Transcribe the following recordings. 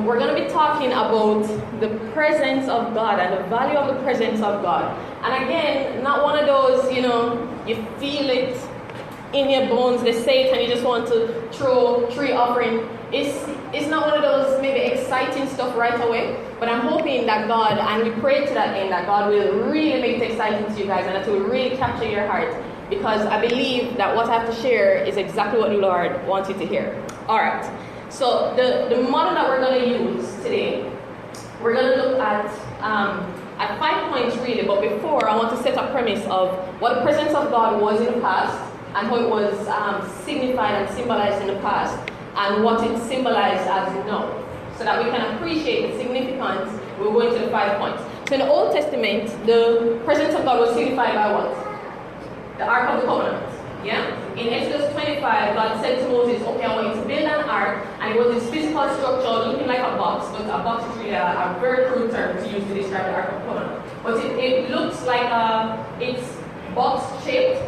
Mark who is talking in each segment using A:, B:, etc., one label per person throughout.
A: we're going to be talking about the presence of God and the value of the presence of God. And again, not one of those, you feel it in your bones, they say it and you just want to throw tree offering. It's not one of those maybe exciting stuff right away, but I'm hoping that God, and we pray to that end, that God will really make it exciting to you guys and that it will really capture your heart, because I believe that what I have to share is exactly what the Lord wants you to hear. Alright, so the model that we're going to use today, we're going to look at 5 points really, but before I want to set a premise of what the presence of God was in the past and how it was signified and symbolized in the past, and what it symbolized as now, so that we can appreciate the significance. We'll go into the 5 points. So in the Old Testament, the presence of God was signified by what? The Ark of the Covenant. Yeah? In Exodus 25, God said to Moses, okay, I want you to build an ark, and it was this physical structure looking like a box, but a box is really a very crude term to use to describe the Ark of the Covenant. But it looks like it's box shaped,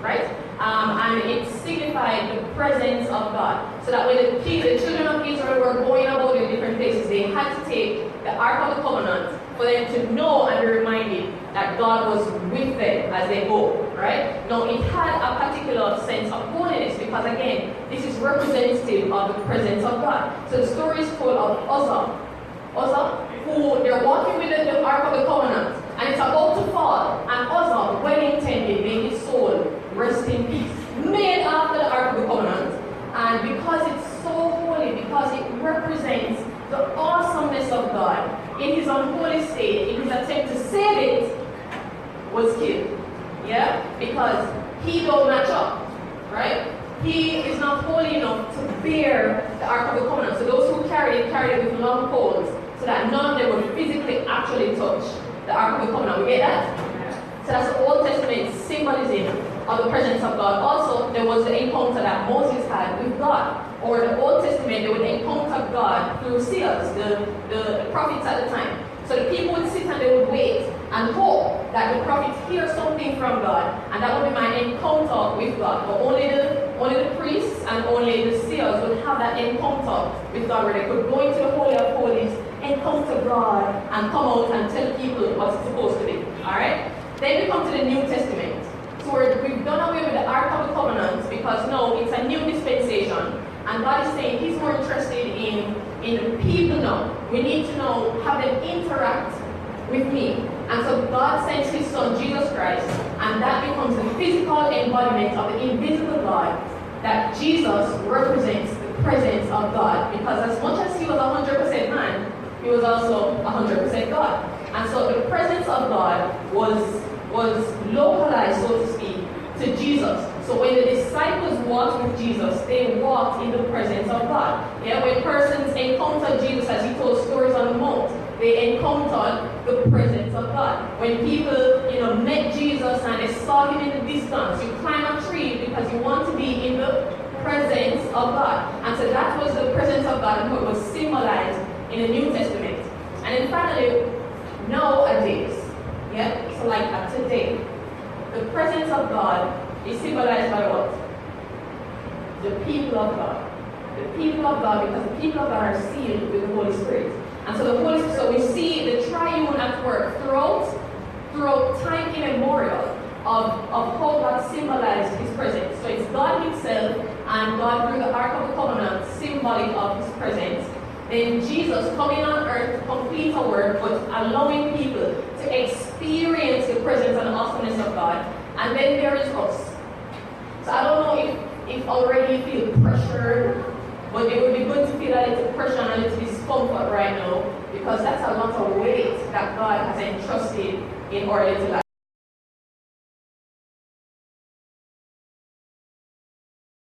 A: right? And it signified the presence of God. So that when the children of Israel were going about their different places, they had to take the Ark of the Covenant for them to know and be reminded that God was with them as they go, right? Now, it had a particular sense of holiness because, again, this is representative of the presence of God. So the story is told of Uzzah, who they're walking with the Ark of the Covenant, and it's about to fall, and Uzzah, well intended, may his soul rest in peace, made after the Ark of the Covenant, and because it's so holy, because it represents the awesomeness of God in his unholy state, in his attempt to save it, was killed. Yeah? Because he don't match up, right? He is not holy enough to bear the Ark of the Covenant. So those who carried it with long poles, so that none of them would physically actually touch the Ark of the Covenant. We get that? So that's the Old Testament symbolism of the presence of God. Also, there was the encounter that Moses had with God. Or the Old Testament, they would encounter God through seers, the prophets at the time. So the people would sit and they would wait and hope that the prophets hear something from God, and that would be my encounter with God. But only the priests and only the seers would have that encounter with God, where they could go into the Holy of Holies, encounter God, and come out and tell people what it's supposed to be. Alright? Then we come to the New Testament. So we've done away with the Ark of the Covenant because now it's a new dispensation. And God is saying he's more interested in the people now. We need to know how them interact with me. And so God sends his son, Jesus Christ, and that becomes the physical embodiment of the invisible God, that Jesus represents the presence of God. Because as much as he was 100% man, he was also 100% God. And so the presence of God was localized, so to speak, to Jesus. So when the disciples walked with Jesus, they walked in the presence of God. Yeah, when persons encountered Jesus, as he told stories on the mount, they encountered the presence of God. When people, met Jesus and they saw him in the distance, you climb a tree because you want to be in the presence of God. And so that was the presence of God, and it was symbolized in the New Testament. And then finally, nowadays, so like today, the presence of God is symbolized by what? The people of God. The people of God, because the people of God are sealed with the Holy Spirit. And so the Holy Spirit, so we see the triune at work throughout time immemorial of how God symbolized his presence. So it's God himself and God through the Ark of the Covenant, symbolic of his presence. Then Jesus coming on earth to complete a work, but allowing people to experience the presence and the awesomeness of God. And then there is us. So I don't know if already you feel pressured, but it would be good to feel a little pressure and a little discomfort right now, because that's a lot of weight that God has entrusted in our little life.